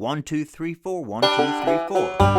1 2 3 4 1 2 3 4.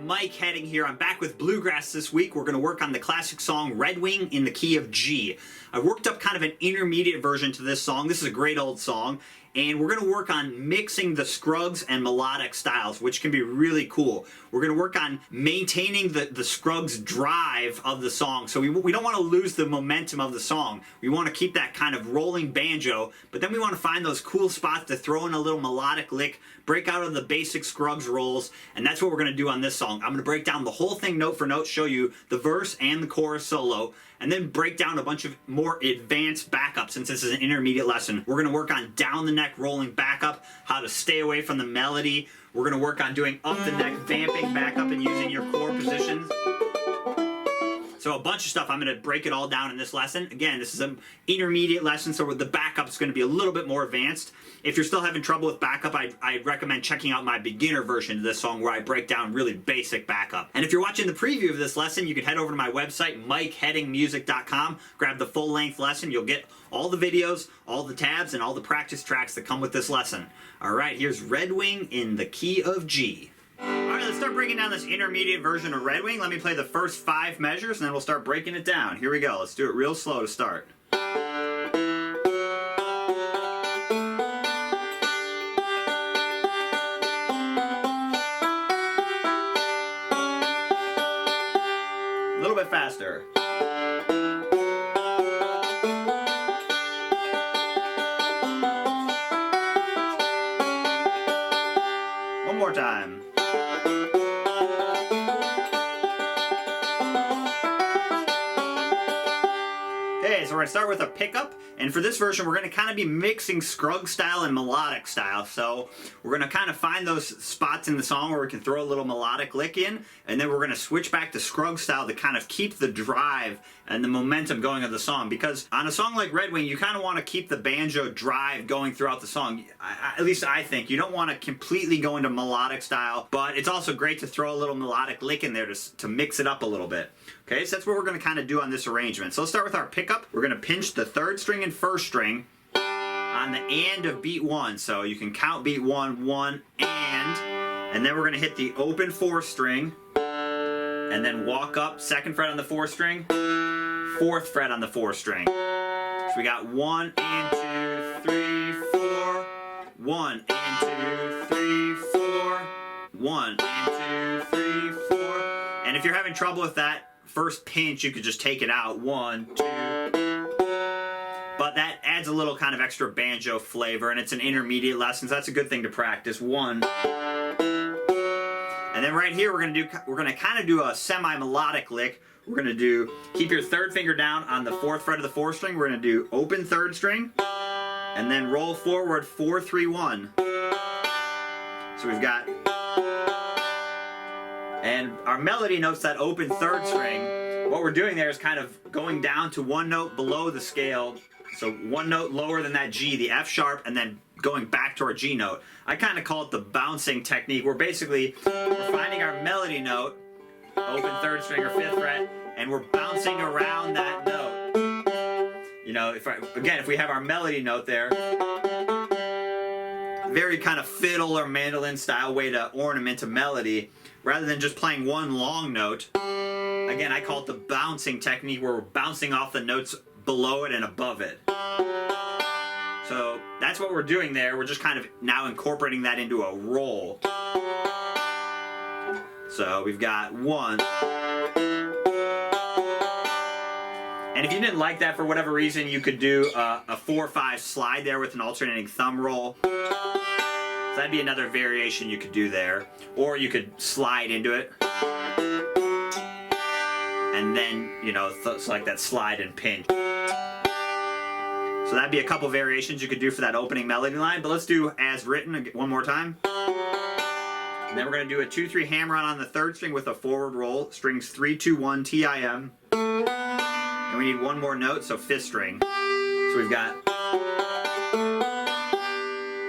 Mike Heading here. I'm back with Bluegrass this week. We're going to work on the classic song Redwing in the key of G. I worked up kind of an intermediate version to this song. This is a great old song. And we're going to work on mixing the scruggs and melodic styles, which can be really cool. We're going to work on maintaining the scruggs drive of the song. So we don't want to lose the momentum of the song. We want to keep that kind of rolling banjo, but then we want to find those cool spots to throw in a little melodic lick, break out of the basic scruggs rolls, and that's what we're going to do on this song. I'm going to break down the whole thing note for note, show you the verse and the chorus solo, and then break down a bunch of more advanced backup. Since this is an intermediate lesson, we're going to work on down the neck rolling backup, how to stay away from the melody. We're going to work on doing up the neck vamping backup and using your chord positions. So a bunch of stuff. I'm going to break it all down in this lesson. Again, this is an intermediate lesson, so the backup is going to be a little bit more advanced. If you're still having trouble with backup, I'd recommend checking out my beginner version of this song where I break down really basic backup. And if you're watching the preview of this lesson, you can head over to my website, MikeHeadingMusic.com, grab the full-length lesson. You'll get all the videos, all the tabs, and all the practice tracks that come with this lesson. All right, here's Redwing in the key of G. Alright, let's start breaking down this intermediate version of Redwing. Let me play the first 5 measures and then we'll start breaking it down. Here we go. Let's do it real slow to start. A little bit faster. One more time. Okay, so we're going to start with a pickup, and for this version we're going to kind of be mixing scrug style and melodic style. So we're going to kind of find those spots in the song where we can throw a little melodic lick in, and then we're going to switch back to scrug style to kind of keep the drive and the momentum going of the song. Because on a song like Redwing, you kind of want to keep the banjo drive going throughout the song. At least I think. You don't want to completely go into melodic style, but it's also great to throw a little melodic lick in there to mix it up a little bit. Okay, so that's what we're going to kind of do on this arrangement. So let's start with our pickup. We're going to pinch the 3rd string and 1st string on the and of beat 1. So you can count beat 1, 1, and then we're going to hit the open 4th string, and then walk up 2nd fret on the 4th string, 4th fret on the 4th string. So we got 1 and 2, 3, 4, 1 and 2, 3, 4, 1 and 2, 3, 4. And if you're having trouble with that first pinch, you could just take it out. 1, 2. But that adds a little kind of extra banjo flavor, and it's an intermediate lesson, so that's a good thing to practice. 1. And then right here we're gonna kind of do a semi-melodic lick. We're gonna do keep your 3rd finger down on the 4th fret of the 4th string. We're gonna do open 3rd string, and then roll forward 4, 3, 1. So we've got. And our melody notes that open 3rd string. What we're doing there is kind of going down to 1 note below the scale. So 1 note lower than that G, the F sharp, and then going back to our G note. I kind of call it the bouncing technique. We're finding our melody note, open 3rd string or 5th fret, and we're bouncing around that note. You know, if we have our melody note there, very kind of fiddle or mandolin style way to ornament a melody, rather than just playing 1 long note. Again, I call it the bouncing technique, where we're bouncing off the notes below it and above it. So that's what we're doing there. We're just kind of now incorporating that into a roll. So we've got 1. And if you didn't like that for whatever reason, you could do a 4/5 slide there with an alternating thumb roll. So that'd be another variation you could do there. Or you could slide into it. And then, you know, select that slide and pinch. So that'd be a couple variations you could do for that opening melody line, but let's do as written one more time. And then we're going to do a 2-3 hammer-on the third string with a forward roll, strings 3-2-1 TIM. And we need one more note, so fifth string. So we've got,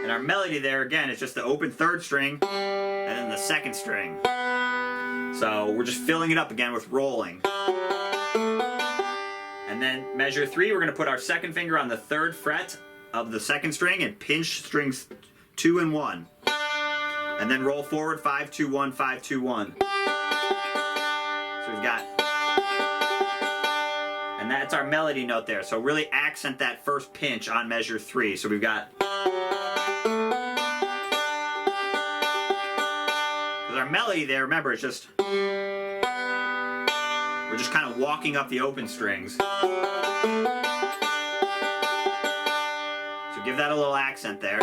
and our melody there again is just the open third string and then the second string. So we're just filling it up again with rolling. And then measure 3, we're going to put our second finger on the third fret of the second string and pinch strings 2 and 1. And then roll forward 5-2-1, 5-2-1. So we've got, and that's our melody note there. So really accent that first pinch on measure 3. So we've got, because our melody there, remember, it's just, we're just kind of walking up the open strings. So give that a little accent there.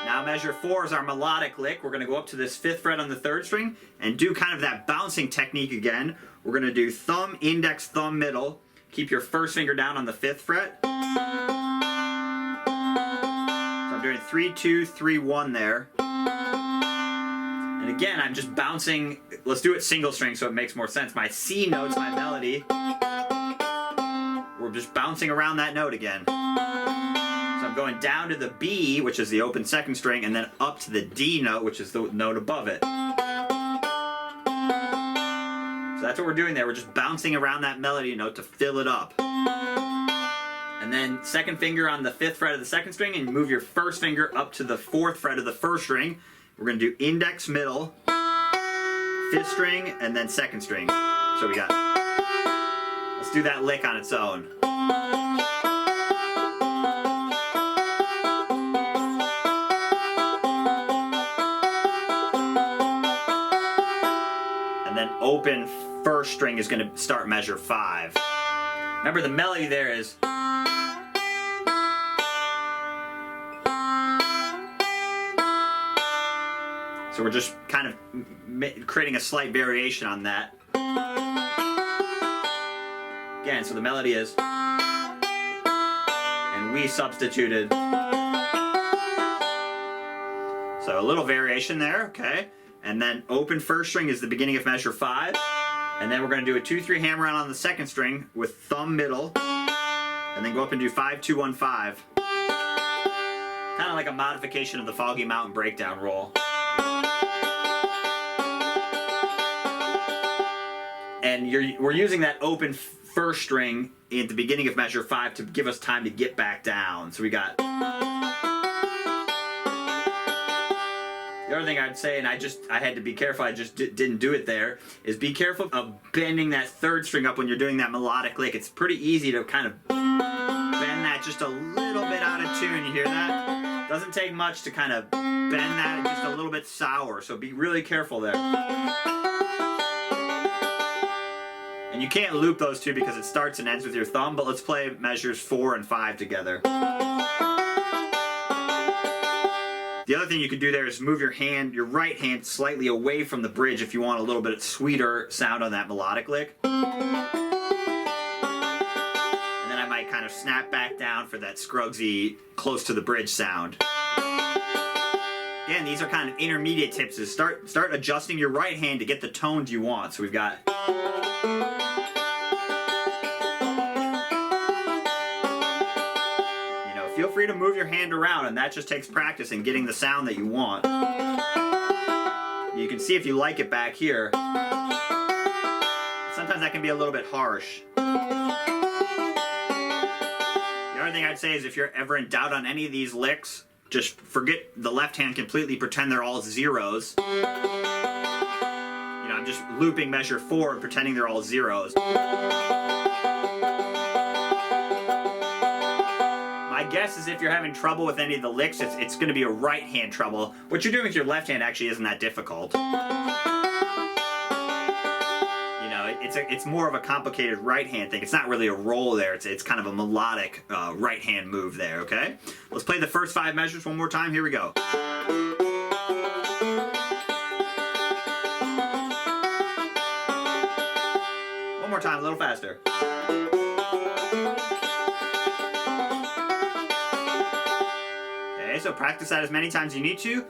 Now measure 4 is our melodic lick. We're going to go up to this 5th fret on the 3rd string and do kind of that bouncing technique again. We're going to do thumb, index, thumb, middle. Keep your first finger down on the 5th fret. So I'm doing 3-2-3-1 there. And again, I'm just bouncing. Let's do it single string so it makes more sense. My C note's my melody. We're just bouncing around that note again. So I'm going down to the B, which is the open second string, and then up to the D note, which is the note above it. So that's what we're doing there. We're just bouncing around that melody note to fill it up. And then second finger on the 5th fret of the second string, and move your first finger up to the 4th fret of the first string. We're going to do index, middle, 5th string, and then second string. So we got, let's do that lick on its own. And then open first string is going to start measure 5. Remember the melody there is, so we're just kind of creating a slight variation on that. Again, so the melody is, and we substituted. So a little variation there, okay? And then open first string is the beginning of measure 5. And then we're going to do a 2-3 hammer-on the second string with thumb middle. And then go up and do 5-2-1-5. Kind of like a modification of the Foggy Mountain breakdown roll. And we're using that open first string at the beginning of measure 5 to give us time to get back down. So we got, the other thing I'd say, and I had to be careful, I just didn't do it there, is be careful of bending that third string up when you're doing that melodic lick. It's pretty easy to kind of bend that just a little bit out of tune. You hear that? Doesn't take much to kind of bend that just a little bit sour. So be really careful there. And you can't loop those two because it starts and ends with your thumb, but let's play measures 4 and 5 together. The other thing you can do there is move your right hand slightly away from the bridge if you want a little bit sweeter sound on that melodic lick. And then I might kind of snap back down for that scruggsy, close to the bridge sound. Again, these are kind of intermediate tips. Is start adjusting your right hand to get the tones you want. So we've got, feel free to move your hand around, and that just takes practice in getting the sound that you want. You can see if you like it back here. Sometimes that can be a little bit harsh. The other thing I'd say is if you're ever in doubt on any of these licks, just forget the left hand completely, pretend they're all zeros. I'm just looping measure 4 and pretending they're all zeros. My guess is if you're having trouble with any of the licks, it's going to be a right hand trouble. What you're doing with your left hand actually isn't that difficult. It's more of a complicated right hand thing. It's not really a roll there. It's kind of a melodic right hand move there, okay? Let's play the first 5 measures one more time. Here we go. One more time, a little faster. so practice that as many times as you need to.